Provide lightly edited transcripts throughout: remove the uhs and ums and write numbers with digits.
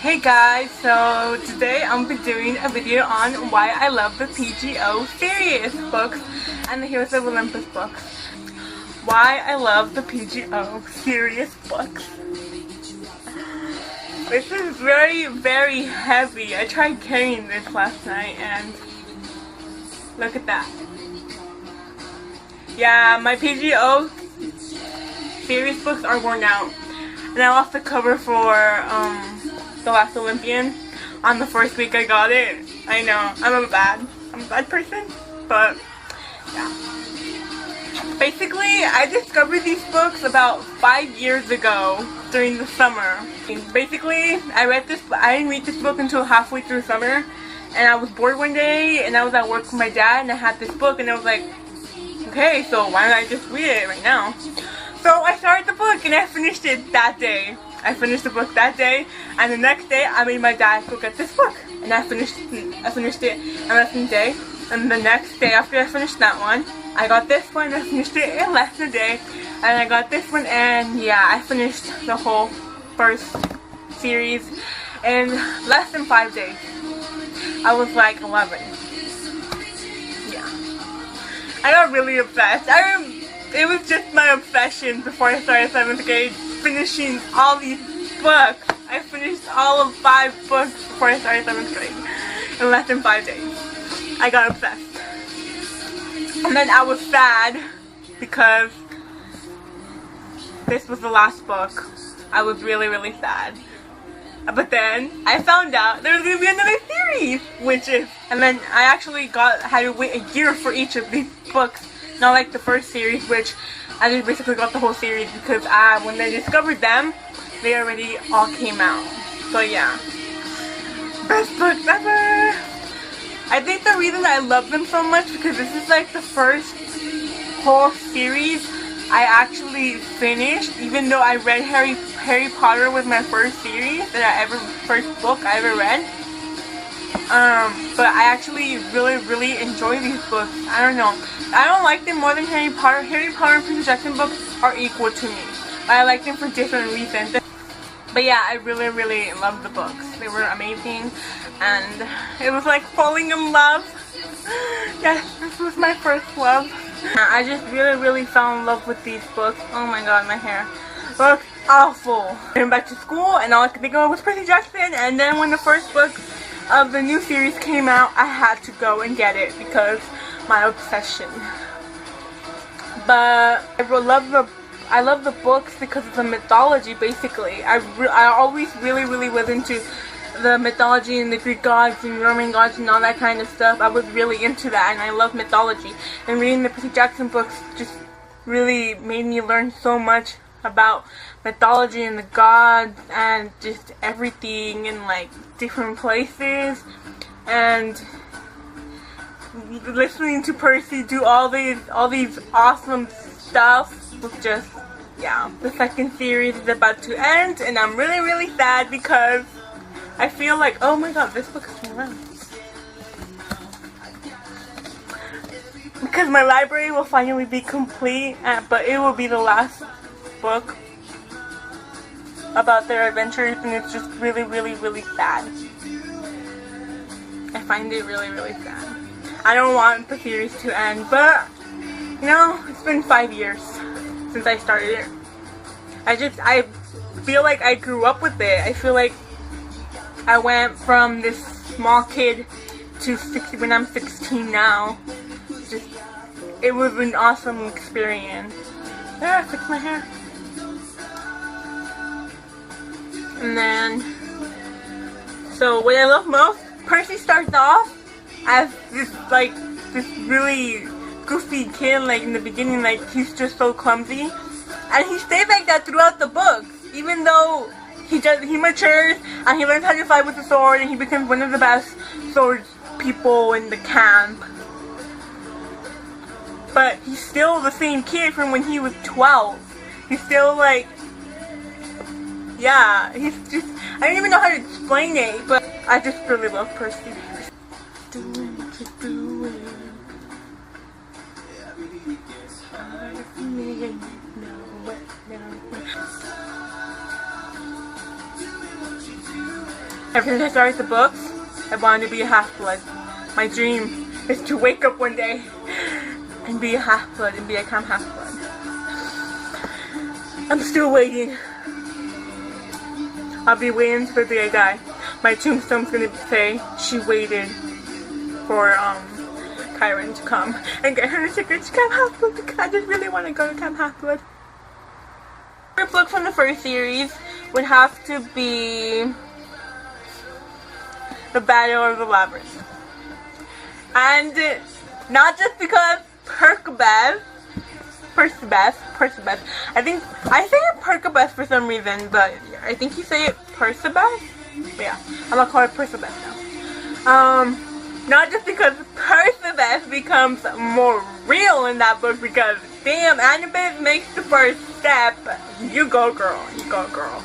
Hey guys, so today I'm be doing a video on why I love the PGO series books and the Heroes of Olympus books. Why I love the PGO series books. This is very heavy. I tried carrying this last night and look at that. Yeah, my PGO series books are worn out. And I lost the cover for The Last Olympian on the first week I got it. I know, I'm a bad person, but yeah. Basically, I discovered these books about 5 years ago during the summer. Basically, I didn't read this book until halfway through summer, and I was bored one day, and I was at work with my dad, and I had this book, and I was like, okay, so why don't I just read it right now? So I started the book, and I finished it that day. I finished the book that day, and the next day I made my dad go get this book, and I finished it in less than a day. And the next day after I finished that one, I got this one, and I finished it in less than a day, and I got this one, and yeah, I finished the whole first series in less than 5 days. I was like 11. Yeah, I got really obsessed. It was just my obsession before I started 7th grade, finishing all these books. I finished all of 5 books before I started 7th grade in less than 5 days. I got obsessed. And then I was sad because this was the last book. I was really sad. But then I found out there was going to be another series, and then I actually had to wait a year for each of these books. Not like the first series, which I just basically got the whole series because when I discovered them, they already all came out. So yeah, best books ever! I think the reason I love them so much because this is like the first whole series I actually finished, even though I read Harry Potter was my first series first book I ever read. But I actually really enjoy these books. I don't know. I don't like them more than Harry Potter. Harry Potter and Percy Jackson books are equal to me. But I like them for different reasons. But yeah, I really love the books. They were amazing. And it was like falling in love. Yes, this was my first love. I just really fell in love with these books. Oh my god, my hair looks awful. I went back to school and all I could think of was Percy Jackson. And then when the first book of the new series came out, I had to go and get it because my obsession. But I love the books because of the mythology. Basically, I always really was into the mythology and the Greek gods and Roman gods and all that kind of stuff. I was really into that, and I love mythology. And reading the Percy Jackson books just really made me learn so much about mythology and the gods and just everything in like different places, and listening to Percy do all these awesome stuff was just, yeah. The second series is about to end, and I'm really sad because I feel like, oh my god, this book is still around. Because my library will finally be complete, but it will be the last book about their adventures, and it's just really sad. I find it really sad. I don't want the series to end, but you know, it's been 5 years since I started it. I feel like I grew up with it. I feel like I went from this small kid to when I'm 16 now. It was an awesome experience. Yeah, I fixed my hair. And then, so what I love most, Percy starts off as this really goofy kid, like in the beginning, like he's just so clumsy, and he stays like that throughout the book, even though he matures and he learns how to fight with the sword, and he becomes one of the best sword people in the camp. But he's still the same kid from when he was 12. He's still like, yeah, he's just, I don't even know how to explain it, but I just really love Percy. Ever since I started the books, I wanted to be a half-blood. My dream is to wake up one day and be a half-blood and become half-blood. I'm still waiting. I'll be waiting until the day I die. My tombstone's gonna say she waited for Kyron to come and get her a ticket to Camp Half-Blood because I just really want to go to Camp Half-Blood. My book from the first series would have to be The Battle of the Labyrinth. And not just because Percabeth, I think I say it Percabeth for some reason, but I think you say it Percabeth. Yeah, I'm gonna call it Percabeth now. Not just because Percabeth becomes more real in that book, because damn, Annabeth makes the first step. You go, girl. You go, girl.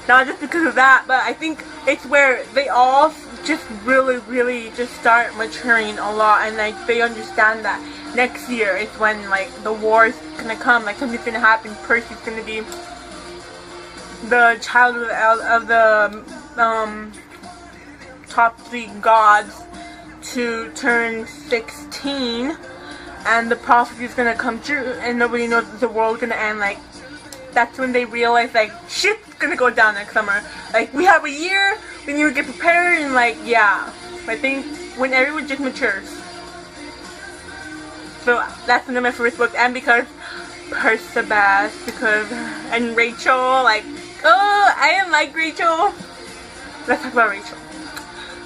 Not just because of that, but I think it's where they all just really just start maturing a lot, and like they understand that next year is when like the war is gonna come, like something's gonna happen. Percy's gonna be the child of the top 3 gods to turn 16, and the prophecy is gonna come true, and nobody knows if the world's gonna end. Like that's when they realize like shit's gonna go down next summer. Like we have a year, we need to get prepared, and like yeah, I think when everyone just matures. So that's one of my favorite books, and because Percabeth, and Rachel, like oh, I didn't like Rachel. Let's talk about Rachel.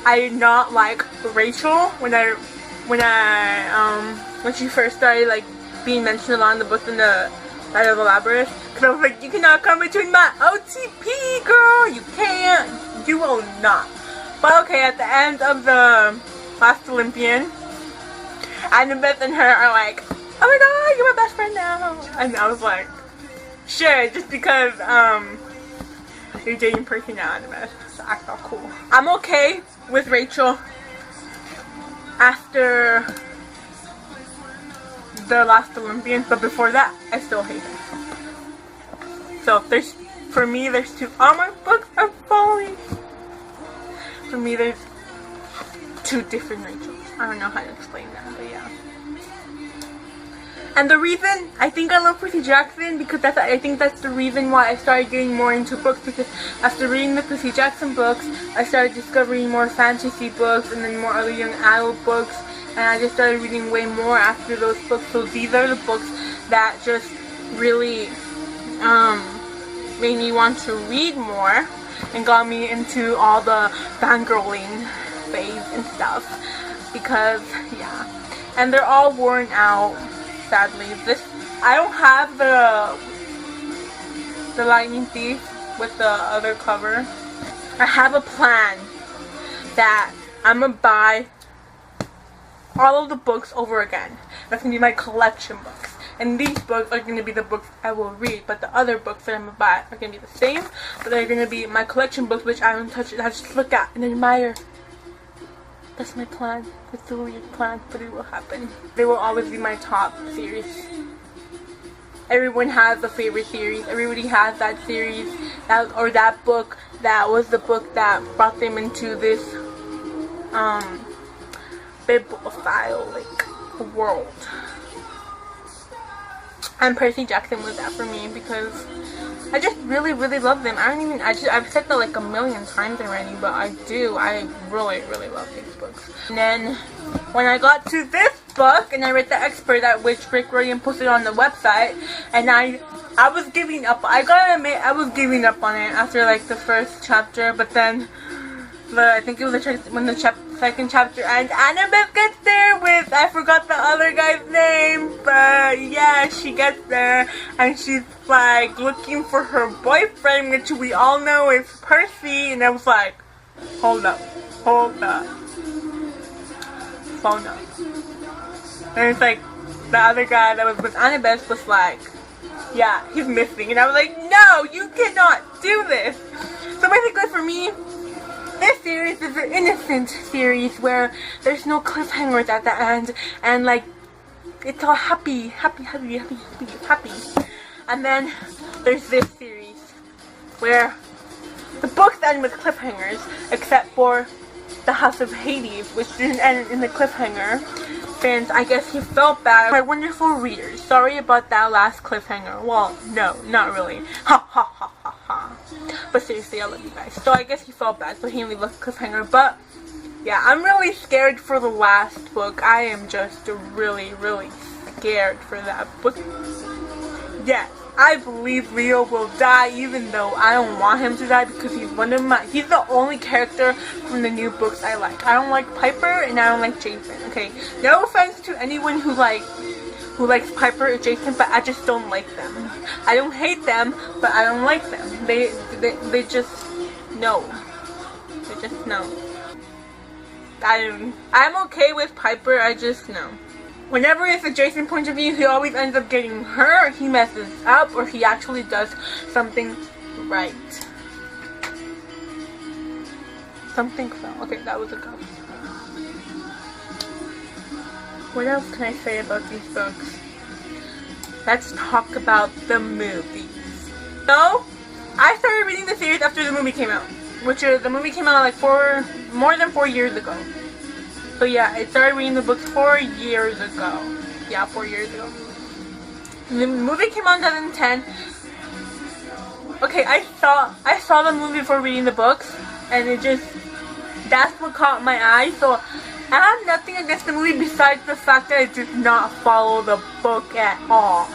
I did not like Rachel when she first started like being mentioned a lot in the books in the Battle of the Labyrinth. Because I was like, you cannot come between my OTP, girl. You can't. You will not. But okay, at the end of the last Olympian, Annabeth and her are like, oh my god, you're my best friend now. And I was like, sure, just because you're dating Percy now, Annabeth. So act all cool. I'm okay with Rachel after the last Olympian, but before that, I still hate her. So for me, there's 2. All my books are falling. For me, there's 2 different Rachels. I don't know how to explain that, but yeah. And the reason I think I love Percy Jackson, because I think that's the reason why I started getting more into books, because after reading the Percy Jackson books, I started discovering more fantasy books and then more other young adult books, and I just started reading way more after those books. So these are the books that just really made me want to read more and got me into all the fangirling phase and stuff, because yeah. And they're all worn out. Sadly, I don't have the Lightning Thief with the other cover. I have a plan that I'm gonna buy all of the books over again. That's gonna be my collection books, and these books are gonna be the books I will read. But the other books that I'm gonna buy are gonna be the same, but they're gonna be my collection books, which I don't touch. I just look at and admire. That's my plan. It's a weird plan, but it will happen. They will always be my top series. Everyone has a favorite series. Everybody has that series, or that book that was the book that brought them into this bibliophile like world. And Percy Jackson was that for me, because I just really love them. I've said that like a million times already, but I really love these books. And then when I got to this book and I read the expert that which Rick Riordan posted on the website, and I was giving up. I gotta admit, I was giving up on it after like the first chapter, but then I think it was when the second chapter and Annabeth gets there with, I forgot the other guy's name, but yeah, she gets there and she's like looking for her boyfriend, which we all know is Percy, and I was like, hold up, phone up. And it's like the other guy that was with Annabeth was like, yeah, he's missing, and I was like, no, you cannot do this. So basically for me, this series is an innocent series where there's no cliffhangers at the end, and like it's all happy. And then there's this series where the books end with cliffhangers, except for the House of Hades, which didn't end in the cliffhanger. And I guess he felt bad. My wonderful readers, sorry about that last cliffhanger. Well, no, not really. Ha ha ha ha ha. But seriously, I love you guys. So I guess he felt bad, so he only left a cliffhanger. But yeah, I'm really scared for the last book. I am just really, really scared for that book. Yes, I believe Leo will die, even though I don't want him to die, because he's the only character from the new books I like. I don't like Piper and I don't like Jason. Okay, no offense to anyone who likes Piper or Jason, but I just don't like them. I don't hate them, but I don't like them. They just no. They just no. I'm okay with Piper, I just no. Whenever it's a Jason point of view, he always ends up getting hurt, he messes up, or he actually does something right. Something fell. Okay, that was a ghost. What else can I say about these books? Let's talk about the movies. So, I started reading the series after the movie came out. The movie came out like more than 4 years ago. So yeah, I started reading the books 4 years ago. Yeah, 4 years ago. The movie came out in 2010. Okay, I saw the movie before reading the books, and that's what caught my eye. So I have nothing against the movie besides the fact that it did not follow the book at all.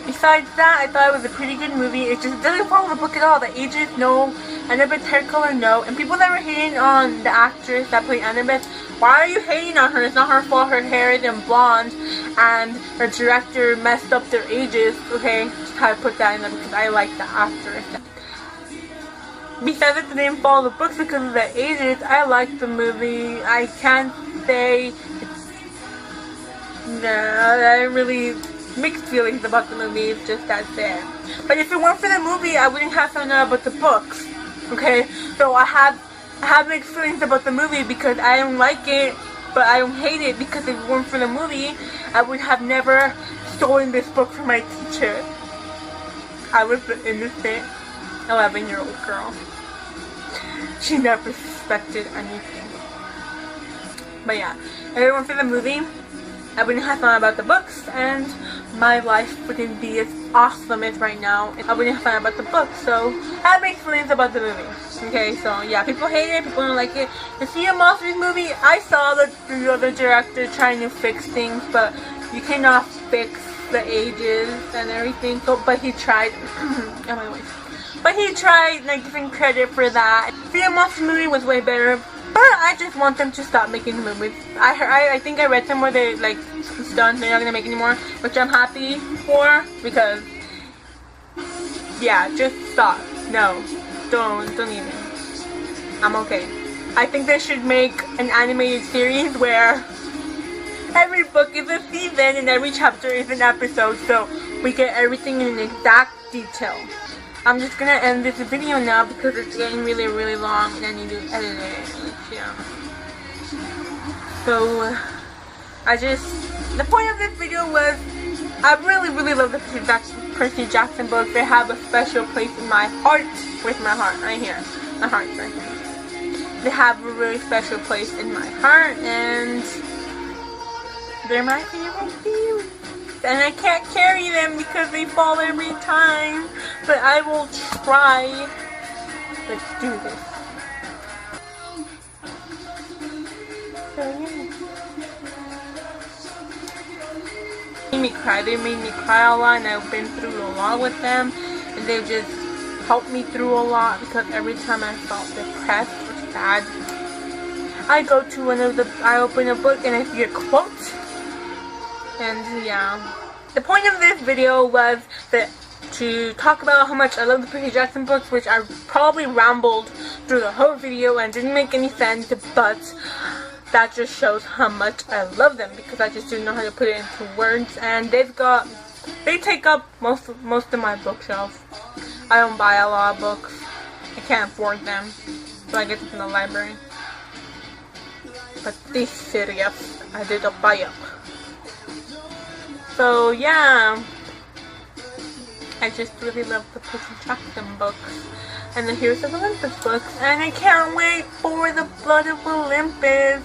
Besides that, I thought it was a pretty good movie. It just doesn't follow the book at all. The ages, no. Annabeth's hair color, no. And people that were hating on the actress that played Annabeth, why are you hating on her? It's not her fault. Her hair isn't blonde, and her director messed up their ages. Okay, just had to put that in there because I like the actress. Besides that, they didn't follow the books because of the ages. I like the movie. I can't say I really mixed feelings about the movie. It's just that sad. But if it weren't for the movie, I wouldn't have found out about the books. Okay, so I have mixed feelings about the movie because I don't like it, but I don't hate it because if it weren't for the movie, I would have never stolen this book from my teacher. I was the innocent 11-year-old girl. She never suspected anything. But yeah, if it weren't for the movie, I wouldn't have thought about the books, and my life wouldn't be as awesome as right now. I wouldn't have thought about the books, so I have mixed feelings about the movie. Okay, so yeah, people hate it, people don't like it. The Sea of Monsters movie, I saw the other director trying to fix things, but you cannot fix the ages and everything. So, but he tried. Oh my gosh. But he tried, like, giving credit for that. Sea of Monsters movie was way better. But I just want them to stop making the movies. I think I read somewhere they it's done. They're not gonna make any more, which I'm happy for because yeah, just stop. No, don't even. I'm okay. I think they should make an animated series where every book is a season and every chapter is an episode, so we get everything in exact detail. I'm just gonna end this video now because it's getting really, really long and I need to edit it. Yeah. So, the point of this video was, I really, really love the Percy Jackson books. They have a special place in my heart. Where's my heart? Right here. My heart's right here. They have a really special place in my heart, and they're my favorite series. And I can't carry them because they fall every time. But I will try. Let's do this. So yeah. They made me cry a lot, and I've been through a lot with them. And they just helped me through a lot because every time I felt depressed or sad, I open a book and I see a quote. And yeah, the point of this video was to talk about how much I love the Percy Jackson books, which I probably rambled through the whole video and didn't make any sense, but that just shows how much I love them because I just didn't know how to put it into words. And they take up most of my bookshelf. I don't buy a lot of books. I can't afford them, so I get them from the library. But this series, I did a buy up. So yeah, I just really love the Percy Jackson books. and the Heroes of Olympus books, and I can't wait for the Blood of Olympus,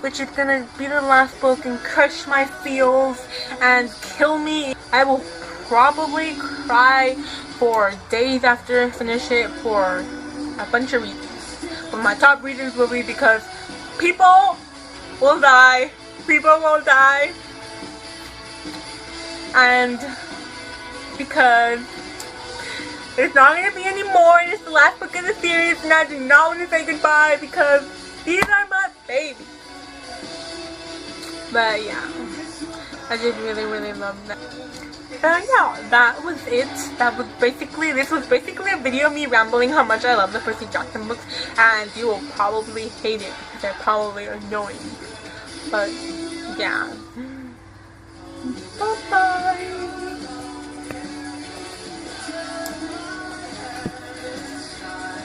which is gonna be the last book and crush my feels and kill me. I will probably cry for days after I finish it for a bunch of reasons. But my top reasons will be because people will die. People will die. And because there's not going to be any more, and it's the last book of the series, and I do not want to say goodbye because these are my babies. But yeah, I just really, really love that. So yeah, that was it. This was basically a video of me rambling how much I love the Percy Jackson books, and you will probably hate it because they're probably annoying. But yeah. Bye-bye.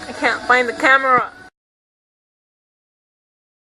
I can't find the camera.